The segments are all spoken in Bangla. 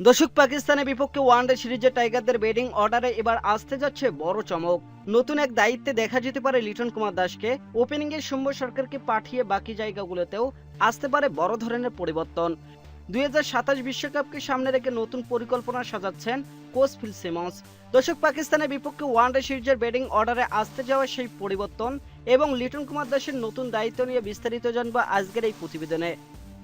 দর্শক, পাকিস্তানের বিপক্ষে ওয়ানডে সিরিজে টাইগারদের ব্যাটিং অর্ডারে এবার আসতে যাচ্ছে বড় চমক। নতুন এক দায়িত্বে দেখা যেতে পারে লিটন কুমার দাসকে। ওপেনিংয়ে সৌম্য সরকারকে পাঠিয়ে বাকি জায়গাগুলোতেও আসতে পারে বড় ধরনের পরিবর্তন। 2027 বিশ্বকাপকে সামনে রেখে নতুন পরিকল্পনা সাজাচ্ছেন কোচ ফিল সিমন্স। দর্শক, পাকিস্তানের বিপক্ষে ওয়ানডে সিরিজের ব্যাটিং অর্ডারে আসতে যাওয়া সেই পরিবর্তন এবং লিটন কুমার দাসের নতুন দায়িত্ব নিয়ে বিস্তারিত জানবো আজকের এই প্রতিবেদনে।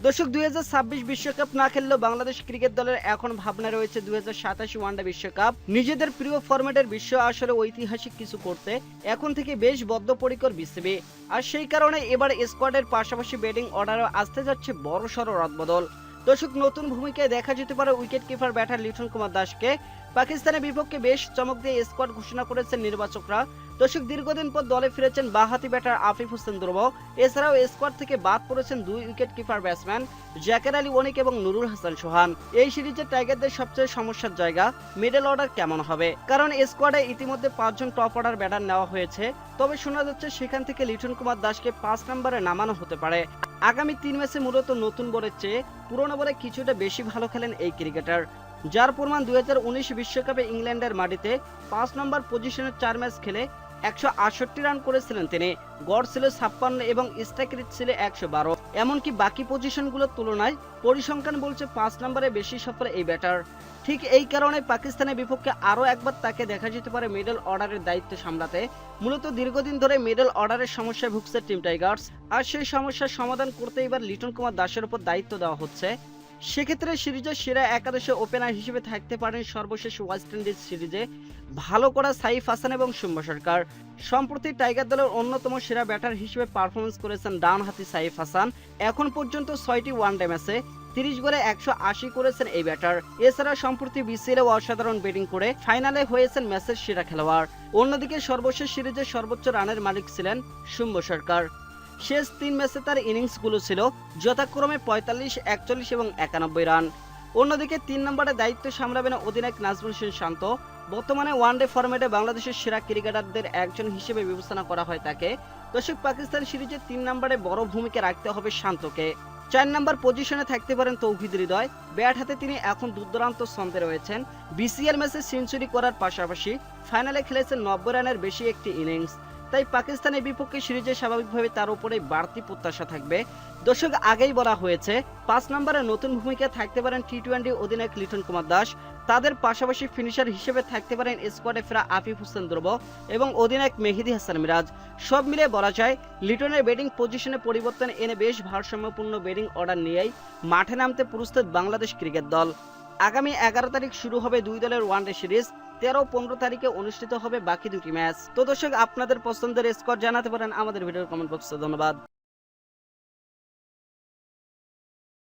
দর্শক, 2026 বিশ্বকাপ না খেললেও বাংলাদেশ ক্রিকেট দলের এখন ভাবনা রয়েছে 2027 ওয়ানডে বিশ্বকাপ। নিজেদের প্রিয় ফরম্যাটের বিশ্ব আসরে ঐতিহাসিক কিছু করতে এখন থেকে বেশ বদ্ধপরিকর বিসিবি। আর সেই কারণে এবার স্কোয়াডের পাশাপাশি ব্যাটিং অর্ডারও আসতে যাচ্ছে বড়সড় রদবদল। দর্শক, নতুন ভূমিকায় দেখা যেতে পারে wicket keeper batter Liton Kumar দাসকে। পাকিস্তানের বিপক্ষে বেশ চমক দিয়ে স্কোয়াড ঘোষণা করেছেন নির্বাচকরা। দর্শক, দীর্ঘদিন পর দলে ফিরেছেন বাঁহাতি ব্যাটার আফিফ হোসেন ধ্রুব। এছাড়াও স্কোয়াড থেকে বাদ পড়েছেন দুই wicket keeper batsman Jaker Ali Anik এবং নুরুল হাসান সোহান। এই সিরিজে টাইগারদের সবচেয়ে সমস্যার জায়গা মিডল অর্ডার কেমন হবে, কারণ স্কোয়াডে ইতিমধ্যে 5 জন টপ অর্ডার ব্যাটার নেওয়া হয়েছে। তবে শোনা যাচ্ছে সেখান থেকে লিটন কুমার দাসকে 5 নম্বরে নামানো হতে পারে। আগামী 3 ম্যাচে মূলত নতুন বলের চেয়ে পুরনো বলে কিছুটা বেশি ভালো খেলেন এই ক্রিকেটার, যার প্রমাণ 2019 বিশ্বকাপে ইংল্যান্ডের মাটিতে 5 নম্বর পজিশনে 4 ম্যাচ খেলে 168 রান করেছিলেন তিনি। গড় ছিল 56 এবং স্ট্রাইক রেট ছিল 112। এমনকি বাকি পজিশনগুলোর তুলনায় পরিসংখ্যান বলছে 5 নম্বরে বেশি সফল এই ব্যাটার। ঠিক এই কারণে পাকিস্তানের বিপক্ষে আরও একবার তাকে দেখা যেতে পারে মিডল অর্ডারের দায়িত্ব সামলাতে। মূলত দীর্ঘদিন ধরে মিডল অর্ডারের সমস্যায় ভুগছে টিম টাইগার্স, আর সেই সমস্যার সমাধান করতে এবার লিটন কুমার দাসের উপর দায়িত্ব দেওয়া হচ্ছে। সেক্ষেত্রে সিরিজের সেরা একাদশে ওপেনার হিসেবে থাকতে পারেন সর্বশেষ ওয়েস্ট ইন্ডিজ সিরিজে ভালো করা সাইফ হাসান এবং সৌম্য সরকার। সম্প্রতি টাইগার দলের অন্যতম সেরা ব্যাটার হিসেবে পারফরমেন্স করেছেন ডানহাতি সাইফ হাসান। এখন পর্যন্ত 6টি ওয়ানডে ম্যাচে 30 বলে 180 করেছেন এই ব্যাটার। এছাড়া সম্প্রতি বিসিএলে অসাধারণ ব্যাটিং করে ফাইনালে হয়েছেন ম্যাচের সেরা খেলোয়াড়। অন্যদিকে সর্বশেষ সিরিজে সর্বোচ্চ রানের মালিক ছিলেন সৌম্য সরকার। শেষ 3 ম্যাচে তার ইনিংসগুলো ছিল যথাক্রমে 45, 41 এবং 91 রান। অন্যদিকে 3 নম্বরে দায়িত্ব সামলাবেন অধিনায়ক নাজমুল হোসেন শান্ত। বর্তমানে ওয়ানডে ফরম্যাটে বাংলাদেশের সেরা ক্রিকেটারদের একজন হিসেবে বিবেচনা করা হয় তাকে। দর্শক, পাকিস্তান সিরিজে 3 নম্বরে বড় ভূমিকা রাখতে হবে শান্তকে। 4 নম্বর পজিশনে থাকতে পারেন তৌহিদ হৃদয়। ব্যাট হাতে তিনি এখন দুর্দান্ত ছন্দে রয়েছেন। বিসিএল ম্যাচে সেঞ্চুরি করার পাশাপাশি ফাইনালে খেলেছেন 90 রানের বেশি একটি ইনিংস। তাই পাকিস্তানের বিপক্ষে সিরিজে স্বাভাবিকভাবে তার উপরে বাড়তি প্রত্যাশা থাকবে। দর্শক, আগেই বলা হয়েছে 5 নম্বরে নতুন ভূমিকায় থাকতে পারেন টি-20 অধিনায়ক লিটন কুমার দাস। তাদের পাশাপাশি ফিনিশার হিসেবে থাকতে পারেন স্কোয়াডে ফেরা আফিফ হোসেন ধ্রুব এবং অধিনায়ক মেহেদী হাসান মিরাজ। সব মিলে বলা যায় লিটনের ব্যাটিং পজিশনে পরিবর্তন এনে বেশ ভারসাম্যপূর্ণ ব্যাটিং অর্ডার নিয়েই মাঠে নামতে প্রস্তুত বাংলাদেশ ক্রিকেট দল। আগামী 11 তারিখ শুরু হবে দুই দলের ওয়ানডে সিরিজ। 13-15 তারিখে অনুষ্ঠিত হবে বাকি দুটি ম্যাচ। তো দর্শক, আপনাদের পছন্দের স্কোর জানাতে পারেন আমাদের ভিডিওর কমেন্ট বক্সে। ধন্যবাদ।